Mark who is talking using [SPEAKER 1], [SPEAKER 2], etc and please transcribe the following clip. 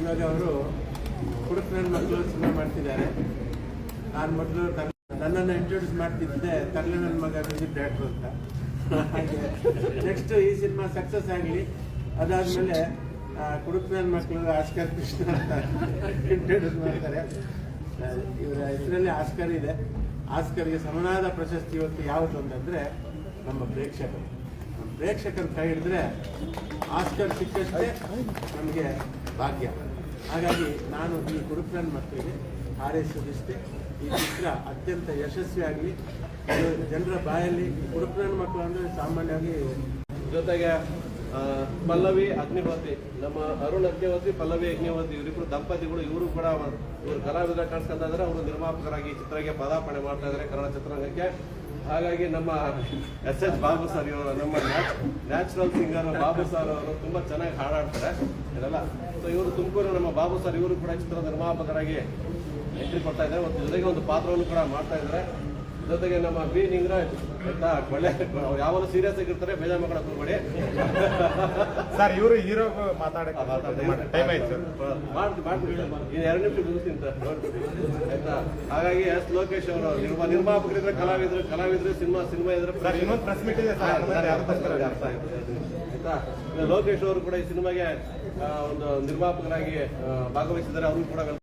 [SPEAKER 1] ಇವಾಗ ಅವರು ಕುಡುಕ್ ನನ್ನ ಮಕ್ಕಳು ಸಿನಿಮಾ ಮಾಡ್ತಿದ್ದಾರೆ. ನಾನು ಮೊದಲು ನನ್ನನ್ನು ಇಂಟ್ರೊಡ್ಯೂಸ್ ಮಾಡ್ತಿದ್ದೆ ತರಲೆ ನನ್ನ ಮಗ ಮ್ಯೂಸಿಕ್ ಡೈರೆಕ್ಟರ್ ಅಂತ. ಹಾಗೆ ನೆಕ್ಸ್ಟ್ ಈ ಸಿನಿಮಾ ಸಕ್ಸಸ್ ಆಗಲಿ, ಅದಾದಮೇಲೆ ಕುಡುಕ್ ನನ್ನ ಮಕ್ಕಳು ಆಸ್ಕರ್ ಕೃಷ್ಣ ಅಂತ ಇಂಟ್ರೊಡ್ಯೂಸ್ ಮಾಡ್ತಾರೆ. ಇವರ ಹೆಸರಲ್ಲಿ ಆಸ್ಕರ್ ಇದೆ. ಆಸ್ಕರ್ಗೆ ಸಮನಾದ ಪ್ರಶಸ್ತಿ ಇವತ್ತು ಯಾವುದು ಅಂತಂದರೆ ನಮ್ಮ ಪ್ರೇಕ್ಷಕರ ಕೈ ಹಿಡಿದ್ರೆ ಆಸ್ಕರ್ ಸಿಕ್ಕಷ್ಟೇ ನಮಗೆ ಭಾಗ್ಯ. ಹಾಗಾಗಿ ನಾನು ಈ ಕುಡುಕ್ ನನ್ನ ಮಕ್ಕಳಿಗೆ ಹಾರೈಸೋದಿಷ್ಟೇ, ಈ ಚಿತ್ರ ಅತ್ಯಂತ ಯಶಸ್ವಿಯಾಗಲಿ. ಜನರ ಬಾಯಲ್ಲಿ ಕುಡುಕ್ ನನ್ನ ಮಕ್ಕಳು ಅಂದರೆ ಸಾಮಾನ್ಯವಾಗಿ
[SPEAKER 2] ಜೊತೆಗೆ ಪಲ್ಲವಿ ಅಗ್ನಿಹೋತ್ರಿ, ನಮ್ಮ ಅರುಣ್ ಅಗ್ನಿಹೋತ್ರಿ, ಪಲ್ಲವಿ ಅಗ್ನಿಹೋತ್ರಿ ಇವರಿಬ್ಬರು ದಂಪತಿಗಳು. ಇವರು ಕೂಡ ಇವರು ಕಲಾವಿದರ ಕಾಣಿಸ್ಕೊಂತ ಇದ್ದಾರೆ. ಅವರು ನಿರ್ಮಾಪಕರಾಗಿ ಚಿತ್ರಕ್ಕೆ ಪದಾರ್ಪಣೆ ಮಾಡ್ತಾ ಇದ್ದಾರೆ ಕನ್ನಡ ಚಿತ್ರರಂಗಕ್ಕೆ. ಹಾಗಾಗಿ ನಮ್ಮ ಎಸ್ ಬಾಬು ಸರ್ ಇವರು, ನಮ್ಮ ನ್ಯಾಚುರಲ್ ಸಿಂಗರ್ ಬಾಬು ಸರ್ ಅವರು ತುಂಬ ಚೆನ್ನಾಗಿ ಹಾಡಾಡ್ತಾರೆ ಇದೆಲ್ಲ. ಸೊ ಇವರು ತುಮಕೂರು ನಮ್ಮ ಬಾಬು ಸರ್ ಇವರು ಕೂಡ ಚಿತ್ರದ ನಿರ್ಮಾಪಕರಾಗಿ ಎಂಟ್ರಿ ಕೊಡ್ತಾ ಇದ್ದಾರೆ. ಮತ್ತು ಜೊತೆಗೆ ಒಂದು ಪಾತ್ರವನ್ನು ಕೂಡ ಮಾಡ್ತಾ ಇದ್ದಾರೆ. ಜೊತೆಗೆ ನಮ್ಮ ಬಿ ನಿಂಗರಾಜ್ ಅಂತ ಒಳ್ಳೆ ಯಾವಾಗಲೂ ಸೀರಿಯಸ್ ಆಗಿರ್ತಾರೆ, ಬೇಜಾರು ಮಾಡ್ಕೊಳಕ್ ಹೋಗ್ಬೇಡಿ
[SPEAKER 3] ಸರ್. ಇವರು ಹೀರೋ ಮಾತಾಡಕ್ಕೆ
[SPEAKER 2] ಮಾಡ್ತೀವಿ, ಇನ್ನು 2 ನಿಮಿಷ ಮುಗಿಸ್ತೀನಿ ಆಯ್ತಾ. ಹಾಗಾಗಿ ಎಸ್ ಲೋಕೇಶ್ ಅವರು ನಿರ್ಮಾಪಕರಿದ್ರೆ ಕಲಾವಿದ್ರು ಸಿನಿಮಾ ಇದ್ರೆ
[SPEAKER 3] ಪ್ರೆಸ್ ಮೀಟ್ ಇದೆ
[SPEAKER 2] ಆಯ್ತಾ. ಲೋಕೇಶ್ ಅವರು ಕೂಡ ಈ ಸಿನಿಮಾಗೆ ಒಂದು ನಿರ್ಮಾಪಕರಾಗಿ ಭಾಗವಹಿಸಿದ್ದಾರೆ. ಅವರು ಕೂಡ